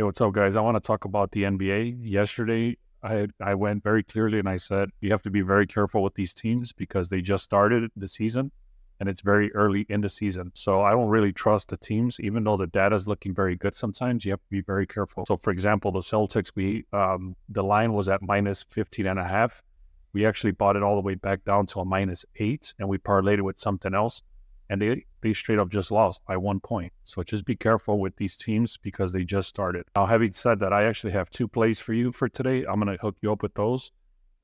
Hey, what's up, guys? I want to talk about the NBA. Yesterday, I went very clearly and I said you have to be very careful with these teams because they just started the season and it's very early in the season. So I don't really trust the teams, even though the data is looking very good. Sometimes you have to be very careful. So, for example, the Celtics, the line was at minus 15 and a half. We actually bought it all the way back down to a -8, and we parlayed it with something else. And they straight up just lost by 1 point. So just be careful with these teams because they just started. Now, having said that, I actually have 2 plays for you for today. I'm going to hook you up with those.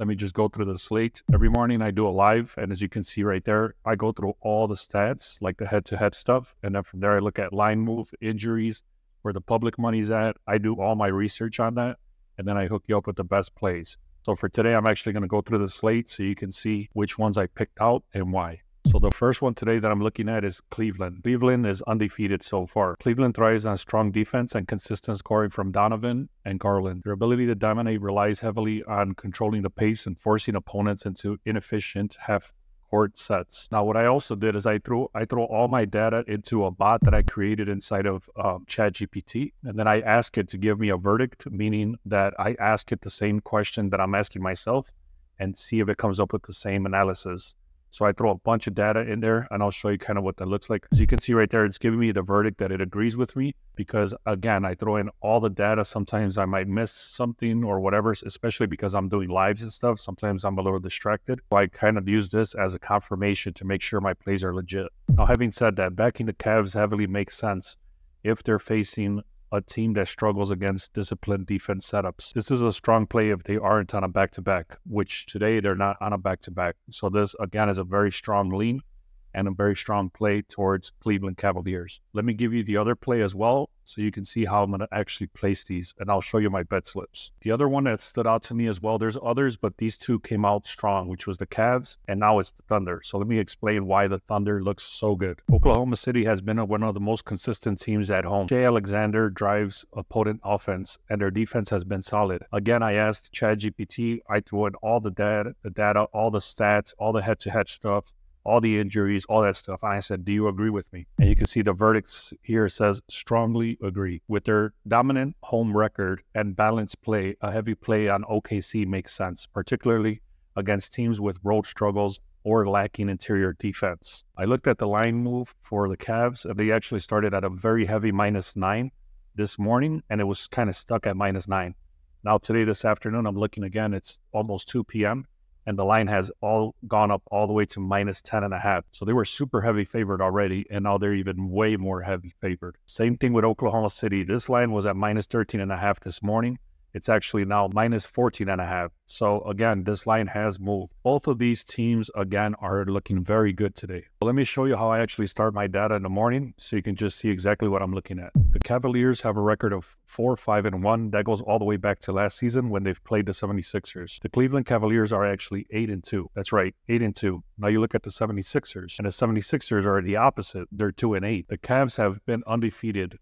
Let me just go through the slate. Every morning I do a live, and as you can see right there, I go through all the stats, like the head-to-head stuff. And then from there, I look at line move, injuries, where the public money's at. I do all my research on that, and then I hook you up with the best plays. So for today, I'm actually going to go through the slate so you can see which ones I picked out and why. So the first one today that I'm looking at is Cleveland. Cleveland is undefeated so far. Cleveland thrives on strong defense and consistent scoring from Donovan and Garland. Their ability to dominate relies heavily on controlling the pace and forcing opponents into inefficient half-court sets. Now, what I also did is I threw all my data into a bot that I created inside of ChatGPT, and then I asked it to give me a verdict, meaning that I ask it the same question that I'm asking myself and see if it comes up with the same analysis. So I throw a bunch of data in there, and I'll show you kind of what that looks like. As you can see right there, it's giving me the verdict that it agrees with me because, again, I throw in all the data. Sometimes I might miss something or whatever, especially because I'm doing lives and stuff. Sometimes I'm a little distracted. So I kind of use this as a confirmation to make sure my plays are legit. Now, having said that, backing the Cavs heavily makes sense if they're facing a team that struggles against disciplined defense setups. This is a strong play if they aren't on a back-to-back, which today they're not on a back-to-back. So this, again, is a very strong lean and a very strong play towards Cleveland Cavaliers. Let me give you the other play as well so you can see how I'm going to actually place these, and I'll show you my bet slips. The other one that stood out to me as well, there's others, but these two came out strong, which was the Cavs, and now it's the Thunder. So let me explain why the Thunder looks so good. Oklahoma City has been one of the most consistent teams at home. Shai Alexander drives opponent offense, and their defense has been solid. Again, I asked ChatGPT, I threw in all the data, all the stats, all the head-to-head stuff, all the injuries, all that stuff. I said, do you agree with me? And you can see the verdicts here says strongly agree. With their dominant home record and balanced play, a heavy play on OKC makes sense, particularly against teams with road struggles or lacking interior defense. I looked at the line move for the Cavs, and they actually started at a very heavy -9 this morning, and it was kind of stuck at -9. Now today, this afternoon, I'm looking again, it's almost 2 p.m., and the line has all gone up all the way to -10.5. So they were super heavy favored already, and now they're even way more heavy favored. Same thing with Oklahoma City. This line was at -13.5 this morning. It's actually now -14.5. So again, this line has moved. Both of these teams, again, are looking very good today. Let me show you how I actually start my data in the morning so you can just see exactly what I'm looking at. The Cavaliers have a record of 4-5-1. That goes all the way back to last season when they've played the 76ers. The Cleveland Cavaliers are actually 8-2. That's right, 8-2. Now you look at the 76ers, and the 76ers are the opposite. They're 2-8. The Cavs have been undefeated.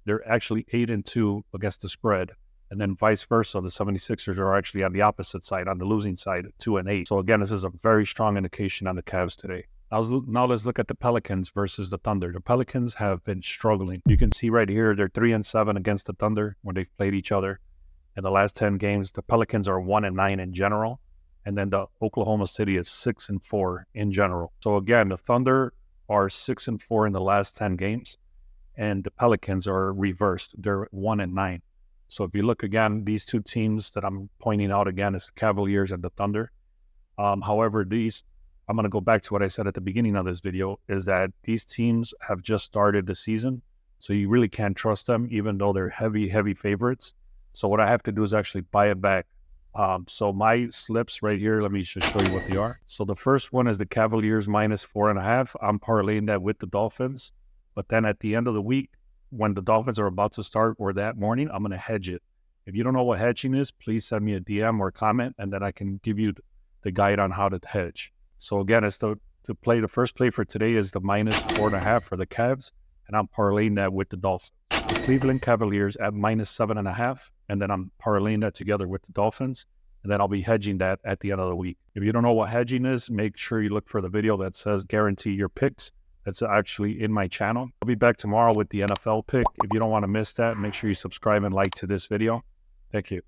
They're actually 8-2 against the spread. And then vice versa, the 76ers are actually on the opposite side, on the losing side, 2-8. So again, this is a very strong indication on the Cavs today. Now let's look at the Pelicans versus the Thunder. The Pelicans have been struggling. You can see right here, they're 3-7 against the Thunder when they've played each other. In the last 10 games, the Pelicans are 1-9 in general. And then the Oklahoma City is 6-4 in general. So again, the Thunder are 6-4 in the last 10 games. And the Pelicans are reversed. They're 1-9. So if you look again, these two teams that I'm pointing out again is the Cavaliers and the Thunder. However, I'm going to go back to what I said at the beginning of this video, is that these teams have just started the season. So you really can't trust them, even though they're heavy, heavy favorites. So what I have to do is actually buy it back. So my slips right here, let me just show you what they are. So the first one is the Cavaliers -4.5. I'm parlaying that with the Dolphins. But then at the end of the week, when the Dolphins are about to start or that morning, I'm going to hedge it. If you don't know what hedging is, please send me a DM or a comment, and then I can give you the guide on how to hedge. So again, it's the first play for today is the -4.5 for the Cavs, and I'm parlaying that with the Dolphins. The Cleveland Cavaliers at -7.5, and then I'm parlaying that together with the Dolphins, and then I'll be hedging that at the end of the week. If you don't know what hedging is, make sure you look for the video that says guarantee your picks, that's actually in my channel. I'll be back tomorrow with the NFL pick. If you don't want to miss that, make sure you subscribe and like to this video. Thank you.